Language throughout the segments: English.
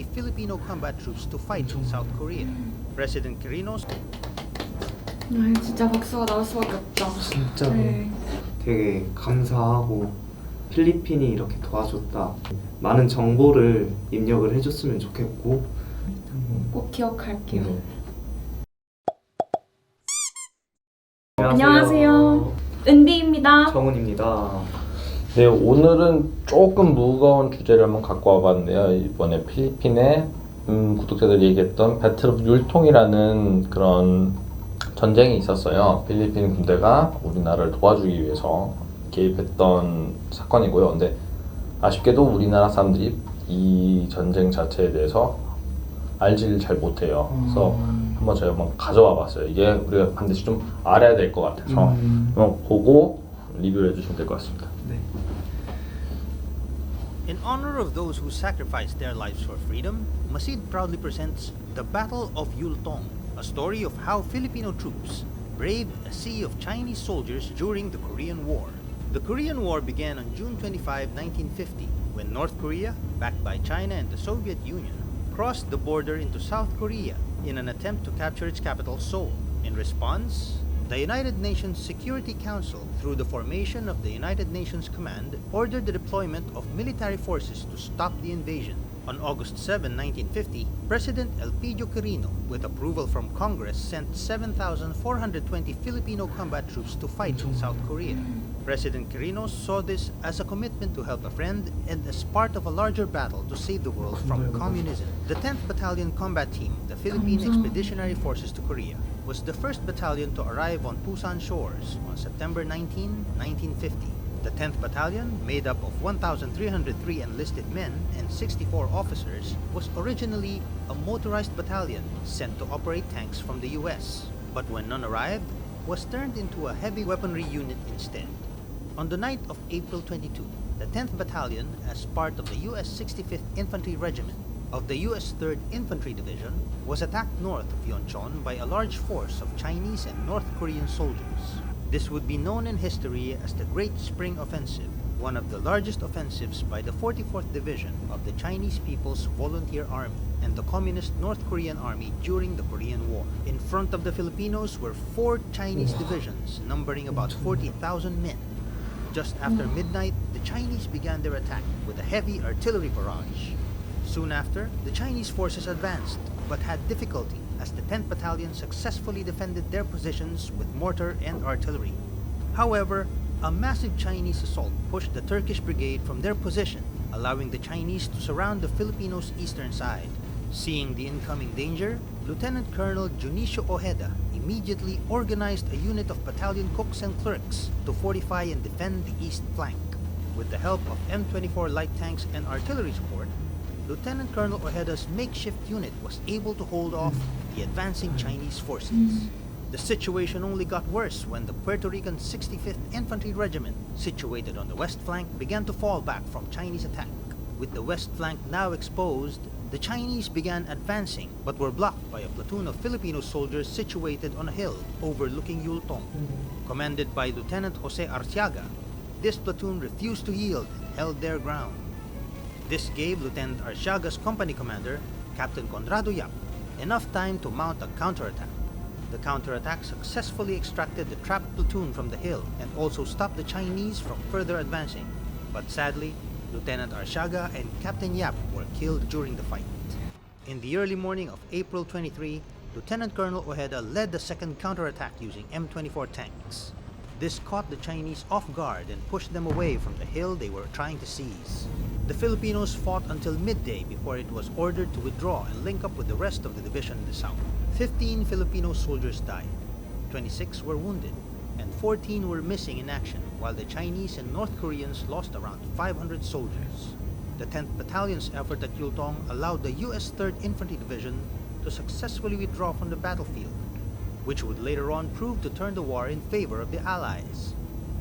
Filipino combat troops to fight in South Korea. President Quirino's 진짜 박수가 나올 수밖에 없다. 진짜 네. 되게 감사하고 필리핀이 이렇게 도와줬다. 많은 정보를 입력을 해줬으면 좋겠고 꼭 기억할게요. 네. 안녕하세요. 은비입니다. 정훈입니다. 네, 오늘은 조금 무거운 주제를 한번 갖고 와봤는데요. 이번에 필리핀의 구독자들이 얘기했던 배틀 오브 율통이라는 그런 전쟁이 있었어요. 필리핀 군대가 우리나라를 도와주기 위해서 개입했던 사건이고요. 근데 아쉽게도 우리나라 사람들이 이 전쟁 자체에 대해서 알지를 잘 못해요. 그래서 한번 저희가 한번 가져와 봤어요. 이게 우리가 반드시 좀 알아야 될 것 같아서 한번 보고 리뷰를 해주시면 될 것 같습니다. 네. In honor of those who sacrificed their lives for freedom, Masid proudly presents The Battle of Yultong, a story of how Filipino troops braved a sea of Chinese soldiers during the Korean War. The Korean War began on June 25, 1950, when North Korea, backed by China and the Soviet Union, crossed the border into South Korea in an attempt to capture its capital, Seoul. In response, the United Nations Security Council, through the formation of the United Nations Command, ordered the deployment of military forces to stop the invasion. On August 7, 1950, President Elpidio Quirino, with approval from Congress, sent 7,420 Filipino combat troops to fight in South Korea. President Quirino saw this as a commitment to help a friend and as part of a larger battle to save the world from communism. The 10th Battalion Combat Team, the Philippine Expeditionary Forces to Korea, was the first battalion to arrive on Busan shores on September 19, 1950. The 10th Battalion, made up of 1,303 enlisted men and 64 officers, was originally a motorized battalion sent to operate tanks from the US, but when none arrived, was turned into a heavy weaponry unit instead. On the night of April 22, the 10th Battalion, as part of the US 65th Infantry Regiment of the US 3rd Infantry Division, was attacked north of Yultong by a large force of Chinese and North Korean soldiers. This would be known in history as the Great Spring Offensive, one of the largest offensives by the 44th Division of the Chinese People's Volunteer Army and the Communist North Korean Army during the Korean War. In front of the Filipinos were 4 Chinese divisions numbering about 40,000 men. Just after midnight, the Chinese began their attack with a heavy artillery barrage. Soon after, the Chinese forces advanced, but had difficulty as the 10th Battalion successfully defended their positions with mortar and artillery. However, a massive Chinese assault pushed the Turkish brigade from their position, allowing the Chinese to surround the Filipinos' eastern side. Seeing the incoming danger, Lieutenant Colonel Junicio Ojeda immediately organized a unit of battalion cooks and clerks to fortify and defend the east flank. With the help of M24 light tanks and artillery support, Lieutenant Colonel Ojeda's makeshift unit was able to hold off the advancing Chinese forces. The situation only got worse when the Puerto Rican 65th Infantry Regiment, situated on the west flank, began to fall back from Chinese attack. With the west flank now exposed, the Chinese began advancing but were blocked by a platoon of Filipino soldiers situated on a hill overlooking Yultong. Commanded by Lieutenant Jose Arciaga, this platoon refused to yield and held their ground. This gave Lieutenant Arciaga's company commander, Captain Conrado Yap, enough time to mount a counterattack. The counterattack successfully extracted the trapped platoon from the hill and also stopped the Chinese from further advancing. But sadly, Lieutenant Arciaga and Captain Yap were killed during the fight. In the early morning of April 23, Lieutenant Colonel Ojeda led the second counterattack using M24 tanks. This caught the Chinese off guard and pushed them away from the hill they were trying to seize. The Filipinos fought until midday before it was ordered to withdraw and link up with the rest of the division in the south. 15 Filipino soldiers died, 26 were wounded, and 14 were missing in action, while the Chinese and North Koreans lost around 500 soldiers. The 10th Battalion's effort at Yultong allowed the US 3rd Infantry Division to successfully withdraw from the battlefield, which would later on prove to turn the war in favor of the Allies.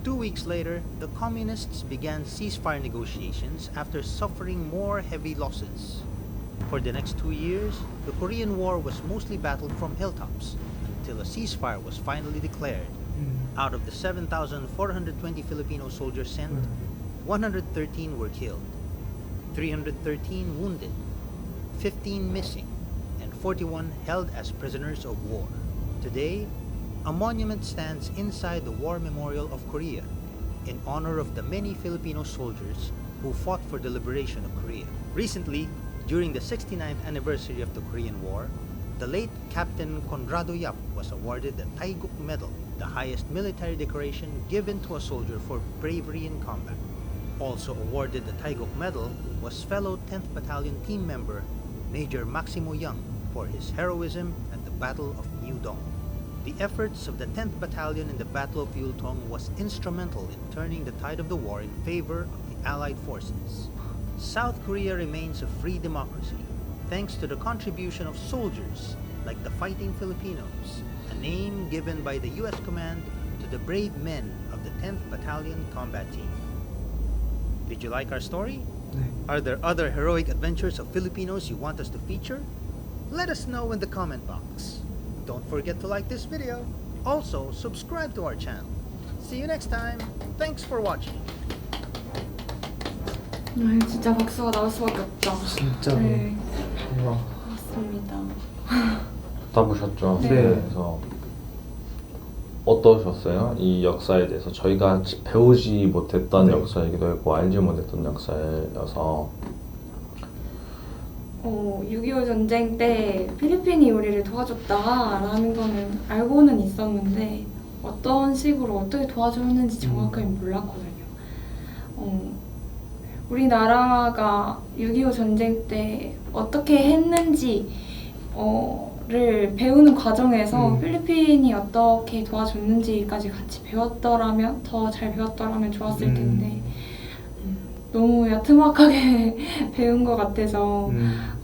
2 weeks later, the Communists began ceasefire negotiations after suffering more heavy losses. For the next 2 years, the Korean War was mostly battled from hilltops until a ceasefire was finally declared. Out of the 7,420 Filipino soldiers sent, 113 were killed, 313 wounded, 15 missing, and 41 held as prisoners of war. Today, a monument stands inside the War Memorial of Korea in honor of the many Filipino soldiers who fought for the liberation of Korea. Recently, during the 69th anniversary of the Korean War, the late Captain Conrado Yap was awarded the Taeguk Medal, the highest military decoration given to a soldier for bravery in combat. Also awarded the Taeguk Medal was fellow 10th Battalion team member Major Maximo Young for his heroism at the Battle of Yultong. The efforts of the 10th Battalion in the Battle of Yultong was instrumental in turning the tide of the war in favor of the Allied forces. South Korea remains a free democracy thanks to the contribution of soldiers like the Fighting Filipinos, a name given by the US Command to the brave men of the 10th Battalion Combat Team. Did you like our story? 네. Are there other heroic adventures of Filipinos you want us to feature? Let us know in the comment box. Don't forget to like this video. Also, subscribe to our channel. See you next time. Thanks for watching. 진짜 박수가 나올 수밖에 없다. 진짜로. 네, 와. 맞습니다. 다 보셨죠? 네. 그래서 어떠셨어요? 이 역사에 대해서 저희가 배우지 못했던 네. 역사이기도 했고 알지 못했던 역사여서 6.25 전쟁 때 필리핀이 우리를 도와줬다라는 거는 알고는 있었는데 어떤 식으로 어떻게 도와줬는지 정확하게 몰랐거든요. 우리나라가 6.25 전쟁 때 어떻게 했는지 를 배우는 과정에서 필리핀이 어떻게 도와줬는지까지 같이 배웠더라면 더 잘 배웠더라면 좋았을 텐데 너무 야트막하게 배운 것 같아서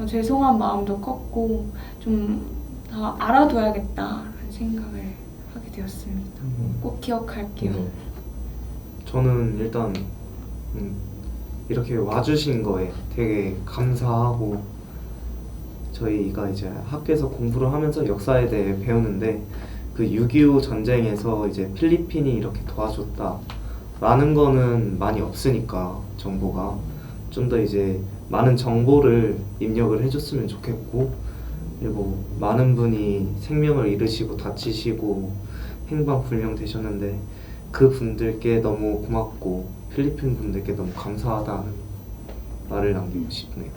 죄송한 마음도 컸고 좀 다 알아둬야겠다라는 생각을 하게 되었습니다. 꼭 기억할게요. 저는 일단 이렇게 와주신 거에 되게 감사하고 저희가 이제 학교에서 공부를 하면서 역사에 대해 배우는데 그 6.25 전쟁에서 이제 필리핀이 이렇게 도와줬다 라는 거는 많이 없으니까 정보가 좀 더 이제 많은 정보를 입력을 해줬으면 좋겠고 그리고 많은 분이 생명을 잃으시고 다치시고 행방불명 되셨는데 그 분들께 너무 고맙고 필리핀 분들께 너무 감사하다는 말을 남기고 싶네요.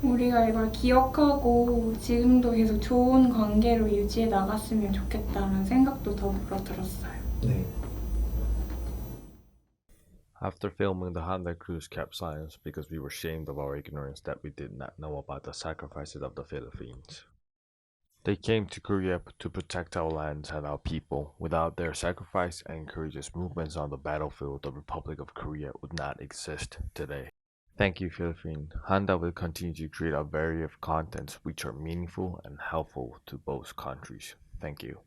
우리가 이걸 기억하고 지금도 계속 좋은 관계로 유지해 나갔으면 좋겠다는 생각도 더불어 들었어요. 네. After filming, the Honda crews kept silence because we were ashamed of our ignorance that we did not know about the sacrifices of the Philippines. They came to Korea to protect our lands and our people. Without their sacrifice and courageous movements on the battlefield, the Republic of Korea would not exist today. Thank you, Philippines. Honda will continue to create a variety of contents which are meaningful and helpful to both countries. Thank you.